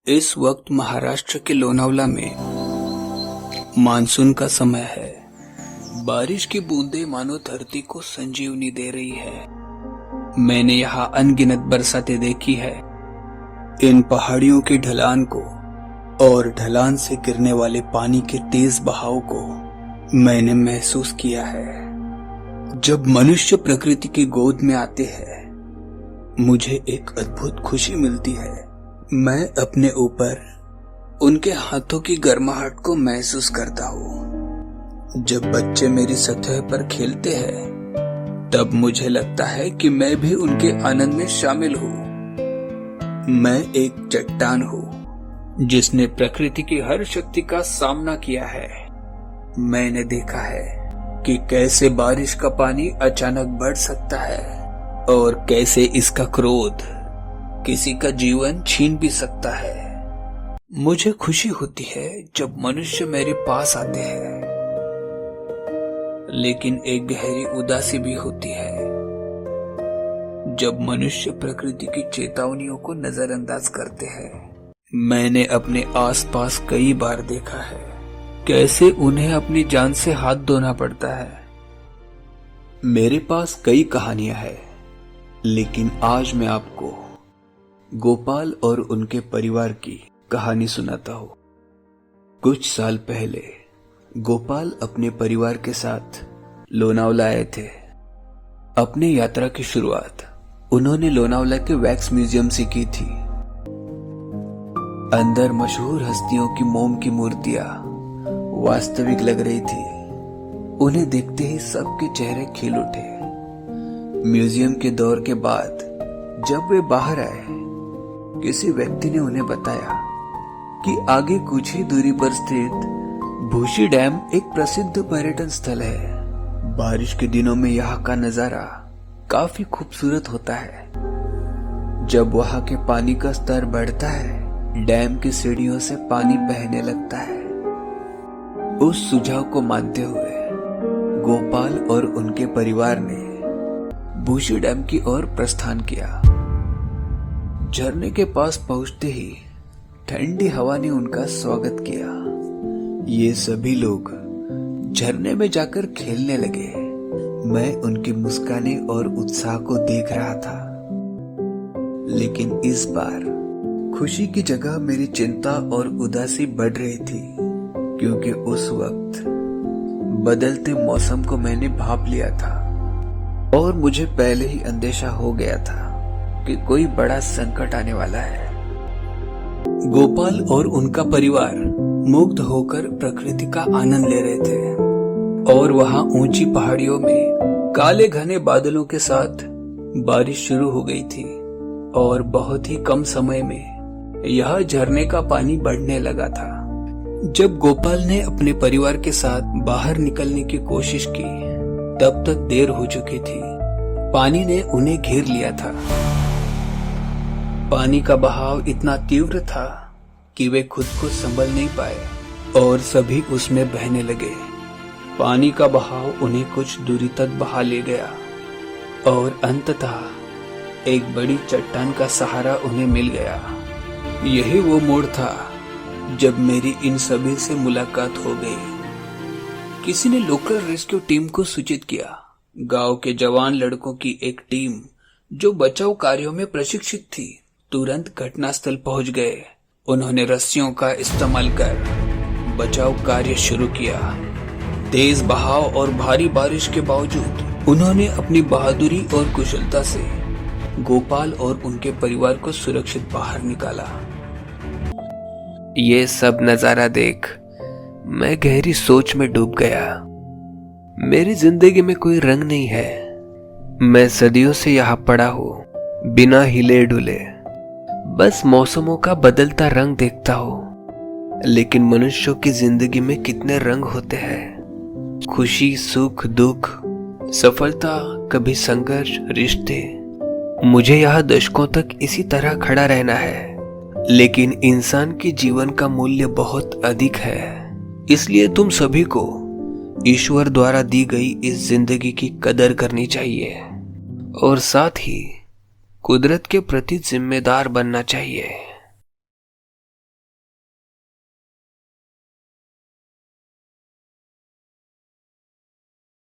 इस वक्त महाराष्ट्र के लोनावला में मानसून का समय है। बारिश की बूंदें मानो धरती को संजीवनी दे रही है। मैंने यहाँ अनगिनत बरसातें देखी है। इन पहाड़ियों की ढलान को और ढलान से गिरने वाले पानी के तेज बहाव को मैंने महसूस किया है। जब मनुष्य प्रकृति की गोद में आते हैं, मुझे एक अद्भुत खुशी मिलती है। मैं अपने ऊपर उनके हाथों की गर्माहट को महसूस करता हूँ। जब बच्चे मेरी सतह पर खेलते हैं, तब मुझे लगता है कि मैं भी उनके आनंद में शामिल हूँ। मैं एक चट्टान हूँ जिसने प्रकृति की हर शक्ति का सामना किया है। मैंने देखा है कि कैसे बारिश का पानी अचानक बढ़ सकता है और कैसे इसका क्रोध किसी का जीवन छीन भी सकता है। मुझे खुशी होती है जब मनुष्य मेरे पास आते हैं, लेकिन एक गहरी उदासी भी होती है जब मनुष्य प्रकृति की चेतावनियों को नजरअंदाज करते हैं। मैंने अपने आसपास कई बार देखा है कैसे उन्हें अपनी जान से हाथ धोना पड़ता है। मेरे पास कई कहानियां हैं, लेकिन आज मैं आपको गोपाल और उनके परिवार की कहानी सुनाता हूँ। कुछ साल पहले गोपाल अपने परिवार के साथ लोनावला आए थे। अपनी यात्रा की शुरुआत उन्होंने लोनावला के वैक्स म्यूजियम से की थी। अंदर मशहूर हस्तियों की मोम की मूर्तियां वास्तविक लग रही थी। उन्हें देखते ही सबके चेहरे खिल उठे। म्यूजियम के दौर के बाद जब वे बाहर आए, किसी व्यक्ति ने उन्हें बताया कि आगे कुछ ही दूरी पर स्थित भूशी डैम एक प्रसिद्ध पर्यटन स्थल है। बारिश के दिनों में यहाँ का नजारा काफी खूबसूरत होता है। जब वहाँ के पानी का स्तर बढ़ता है, डैम की सीढ़ियों से पानी बहने लगता है। उस सुझाव को मानते हुए गोपाल और उनके परिवार ने भूशी डैम की ओर प्रस्थान किया। झरने के पास पहुंचते ही ठंडी हवा ने उनका स्वागत किया। ये सभी लोग झरने में जाकर खेलने लगे। मैं उनकी मुस्काने और उत्साह को देख रहा था, लेकिन इस बार खुशी की जगह मेरी चिंता और उदासी बढ़ रही थी, क्योंकि उस वक्त बदलते मौसम को मैंने भांप लिया था और मुझे पहले ही अंदेशा हो गया था कि कोई बड़ा संकट आने वाला है। गोपाल और उनका परिवार मुग्ध होकर प्रकृति का आनंद ले रहे थे और वहां ऊंची पहाड़ियों में काले घने बादलों के साथ बारिश शुरू हो गई थी और बहुत ही कम समय में यह झरने का पानी बढ़ने लगा था। जब गोपाल ने अपने परिवार के साथ बाहर निकलने की कोशिश की, तब तक देर हो चुकी थी। पानी ने उन्हें घेर लिया था। पानी का बहाव इतना तीव्र था कि वे खुद को संभल नहीं पाए और सभी उसमें बहने लगे। पानी का बहाव उन्हें कुछ दूरी तक बहा ले गया और अंततः एक बड़ी चट्टान का सहारा उन्हें मिल गया। यही वो मोड़ था जब मेरी इन सभी से मुलाकात हो गई। किसी ने लोकल रेस्क्यू टीम को सूचित किया। गांव के जवान लड़कों की एक टीम जो बचाव कार्यों में प्रशिक्षित थी, तुरंत घटनास्थल पहुंच गए। उन्होंने रस्सियों का इस्तेमाल कर बचाव कार्य शुरू किया। तेज बहाव और भारी बारिश के बावजूद उन्होंने अपनी बहादुरी और कुशलता से गोपाल और उनके परिवार को सुरक्षित बाहर निकाला। ये सब नजारा देख मैं गहरी सोच में डूब गया। मेरी जिंदगी में कोई रंग नहीं है। मैं सदियों से यहाँ पड़ा हूँ, बिना हिले डुले, बस मौसमों का बदलता रंग देखता हूँ। लेकिन मनुष्यों की जिंदगी में कितने रंग होते हैं। खुशी, सुख, दुख, सफलता, कभी संघर्ष, रिश्ते। मुझे यहाँ दशकों तक इसी तरह खड़ा रहना है, लेकिन इंसान के जीवन का मूल्य बहुत अधिक है। इसलिए तुम सभी को ईश्वर द्वारा दी गई इस जिंदगी की कदर करनी चाहिए और साथ ही कुदरत के प्रति जिम्मेदार बनना चाहिए।